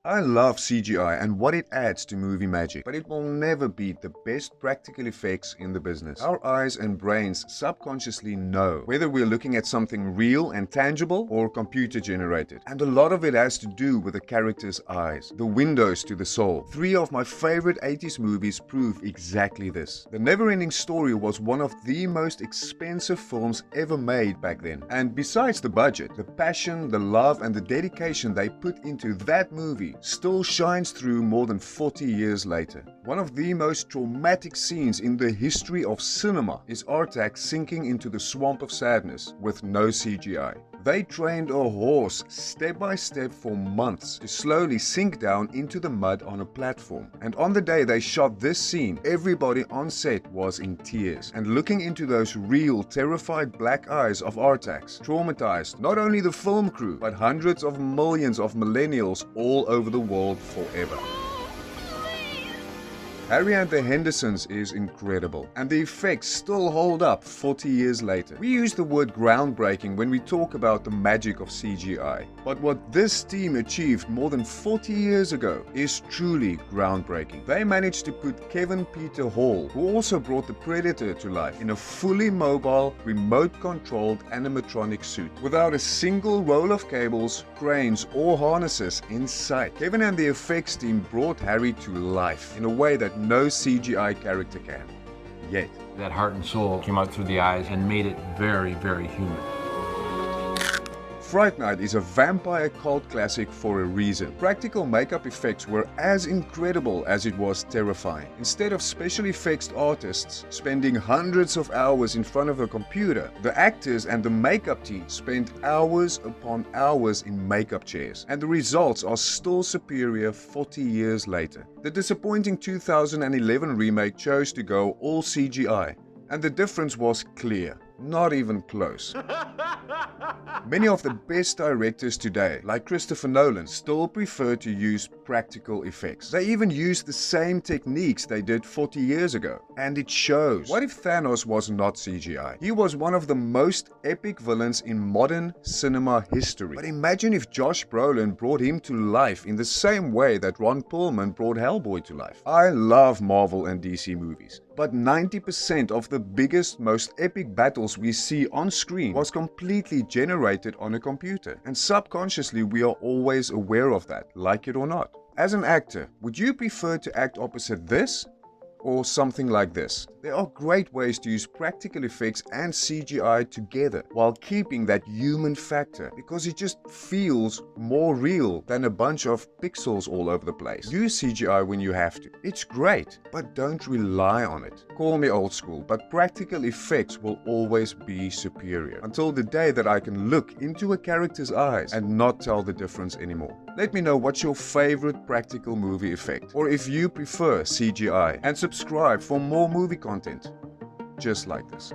I love CGI and what it adds to movie magic, but it will never beat the best practical effects in the business. Our eyes and brains subconsciously know whether we're looking at something real and tangible or computer generated. And a lot of it has to do with the character's eyes, the windows to the soul. 3 of my favorite 80s movies prove exactly this. The Neverending Story was one of the most expensive films ever made back then. And besides the budget, the passion, the love and the dedication they put into that movie still shines through more than 40 years later. One of the most traumatic scenes in the history of cinema is Artax sinking into the swamp of sadness with no CGI. They trained a horse step by step for months to slowly sink down into the mud on a platform. And on the day they shot this scene, everybody on set was in tears. And looking into those real, terrified black eyes of Artax traumatized not only the film crew, but hundreds of millions of millennials all over the world forever. Harry and the Hendersons is incredible, and the effects still hold up 40 years later. We use the word groundbreaking when we talk about the magic of CGI, but what this team achieved more than 40 years ago is truly groundbreaking. They managed to put Kevin Peter Hall, who also brought the Predator to life, in a fully mobile, remote-controlled animatronic suit, without a single roll of cables, cranes, or harnesses in sight. Kevin and the effects team brought Harry to life in a way that no CGI character can. Yet. That heart and soul came out through the eyes and made it very, very human. Fright Night is a vampire cult classic for a reason. Practical makeup effects were as incredible as it was terrifying. Instead of special effects artists spending hundreds of hours in front of a computer, the actors and the makeup team spent hours upon hours in makeup chairs, and the results are still superior 40 years later. The disappointing 2011 remake chose to go all CGI, and the difference was clear. Not even close. Many of the best directors today, like Christopher Nolan, still prefer to use practical effects. They even use the same techniques they did 40 years ago. And it shows. What if Thanos was not CGI? He was one of the most epic villains in modern cinema history. But imagine if Josh Brolin brought him to life in the same way that Ron Perlman brought Hellboy to life. I love Marvel and DC movies, but 90% of the biggest, most epic battles we see on screen was completely generated on a computer. And subconsciously we are always aware of that, like it or not. As an actor, would you prefer to act opposite this or something like this? There are great ways to use practical effects and CGI together while keeping that human factor, because it just feels more real than a bunch of pixels all over the place. Use CGI when you have to. It's great, but don't rely on it. Call me old school, but practical effects will always be superior until the day that I can look into a character's eyes and not tell the difference anymore. Let me know what's your favorite practical movie effect, or if you prefer CGI, and subscribe for more movie content just like this.